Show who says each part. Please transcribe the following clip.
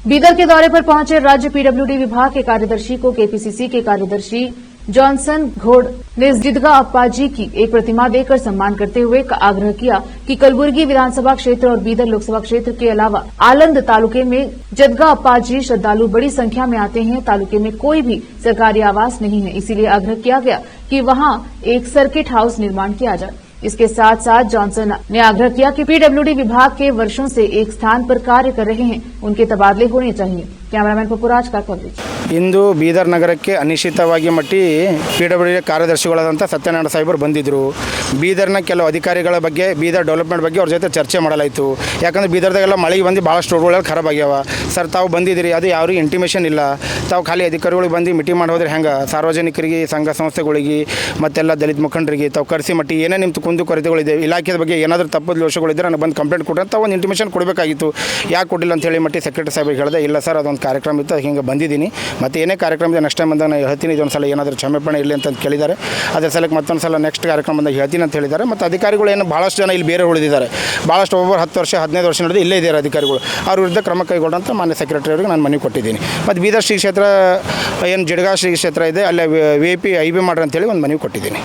Speaker 1: बीदर के दौरे पर पहुंचे राज्य पीडब्ल्यूडी विभाग के कार्यदर्शी को केपीसीसी के कार्यदर्शी जॉनसन घोड़ ने जिदगा अप्पा जी की एक प्रतिमा देकर सम्मान करते हुए आग्रह किया कि कलबुर्गी विधानसभा क्षेत्र और बीदर लोकसभा क्षेत्र के अलावा आलंद तालुके में जदगा अप्पा जी श्रद्धालु बड़ी संख्या में आते हैं। तालुके में कोई भी सरकारी आवास नहीं है, इसीलिए आग्रह किया गया कि वहां एक सर्किट हाउस निर्माण किया जाए। इसके साथ साथ जॉनसन ने आग्रह किया कि पीडब्ल्यूडी विभाग के वर्षों से एक स्थान पर कार्य कर रहे हैं, उनके तबादले होने चाहिए। कैमरामैन पपुराज का कवरेज।
Speaker 2: ಇಂದು ಬೀದರ್ ನಗರಕ್ಕೆ ಅನಿಶ್ಚಿತವಾಗಿ ಮಟ್ಟಿ ಪಿಡಬ್ಲ್ಯೂಡಿ ಕಾರ್ಯದರ್ಶಿಗಳಾದಂಥ ಸತ್ಯನಾರಾಯಣ ಸಾಹೇಬರು ಬಂದಿದ್ದರು. ಬೀದರ್ನ ಕೆಲವು ಅಧಿಕಾರಿಗಳ ಬಗ್ಗೆ, ಬೀದರ್ ಡೆವಲಪ್ಮೆಂಟ್ ಬಗ್ಗೆ ಅವ್ರ ಜೊತೆ ಚರ್ಚೆ ಮಾಡಲಾಯಿತು. ಯಾಕಂದರೆ ಬೀದರ್ದಾಗೆಲ್ಲ ಮಳೆಗೆ ಬಂದು ಭಾಳಷ್ಟು ರೋಡ್ಗಳೆಲ್ಲ ಖರಾಬ್ ಆಗ್ಯಾವ. ಸರ್ ತಾವು ಬಂದಿದ್ದೀರಿ, ಅದು ಯಾರಿಗೂ ಇಂಟಿಮೇಷನ್ ಇಲ್ಲ. ತಾವು ಖಾಲಿ ಅಧಿಕಾರಿಗಳಿಗೆ ಬಂದು ಮೀಟಿಂಗ್ ಮಾಡಿ ಹೋದ್ರೆ ಹೆಂಗೆ? ಸಾರ್ವಜನಿಕರಿಗೆ, ಸಂಘ ಸಂಸ್ಥೆಗಳಿಗೆ ಮತ್ತೆಲ್ಲ ದಲಿತ ಮುಖಂಡರಿಗೆ ತಾವು ಕರೆಸಿ ಮಟ್ಟಿ ಏನೇ ನಿಮ್ಮ ಕುಂದು ಕೊರತೆಗಳಿದೆ, ಇಲಾಖೆ ಬಗ್ಗೆ ಏನಾದರೂ ತಪ್ಪು ದೋಷಗಳಿದ್ದರೆ ನಾನು ಬಂದು ಕಂಪ್ಲೇಂಟ್ ಕೊಟ್ಟರೆ ತಾವು ಒಂದು ಇಂಟಿಮೇಷನ್ ಕೊಡಬೇಕಾಗಿತ್ತು. ಯಾಕೆ ಕೊಟ್ಟಿಲ್ಲ ಅಂತ ಹೇಳಿ ಮಟ್ಟಿ ಸೆಕ್ರೆಟರಿ ಸಾಹೇಬ್ರಿಗೆ ಹೇಳಿದೆ. ಇಲ್ಲ ಸರ್, ಅದೊಂದು ಕಾರ್ಯಕ್ರಮ ಇತ್ತು, ಹಿಂಗೆ ಬಂದಿದ್ದೀನಿ. ಮತ್ತು ಏನೇ ಕಾರ್ಯಕ್ರಮ ಇದೆ ನೆಕ್ಸ್ಟ್ ಟೈಮ್ ಬಂದಾಗ ನಾನು ಹೇಳ್ತೀನಿ, ಇದೊಂದು ಸಲ ಏನಾದರೂ ಕ್ಷಮೆಪಣೆ ಇರಲಿ ಅಂತ ಕೇಳಿದ್ದಾರೆ. ಅದೇ ಸಲಕ್ಕೆ ಮತ್ತೊಂದು ಸಲ ನೆಕ್ಸ್ಟ್ ಕಾರ್ಯಕ್ರಮ ಬಂದಾಗ ಹೇಳ್ತೀನಿ ಅಂತ ಹೇಳಿದ್ದಾರೆ. ಮತ್ತು ಅಧಿಕಾರಿಗಳು ಏನು ಭಾಳಷ್ಟು ಜನ ಇಲ್ಲಿ ಬೇರೆ ಉಳಿದಿದ್ದಾರೆ. ಭಾಳಷ್ಟು ಒಬ್ಬರು 10 ವರ್ಷ 15 ವರ್ಷ ನಡೆದು ಇಲ್ಲೇ ಇದ್ದಾರೆ ಅಧಿಕಾರಿಗಳು. ಅವ್ರ ವಿರುದ್ಧ ಕ್ರಮ ಕೈಗೊಳ್ಳಂತ ಮಾನ್ಯ ಸೆಕ್ರೆಟರಿ ಅವರಿಗೆ ನಾನು ಮನವಿ ಕೊಟ್ಟಿದ್ದೀನಿ. ಮತ್ತು ಬೀದರ್ ಶ್ರೀ ಕ್ಷೇತ್ರ ಏನು ಜಡ್ಗಾ ಶ್ರೀ ಕ್ಷೇತ್ರ ಇದೆ, ಅಲ್ಲೇ VIP IB ಮಾಡ್ರಿ ಅಂತೇಳಿ ಒಂದು ಮನವಿ ಕೊಟ್ಟಿದ್ದೀನಿ.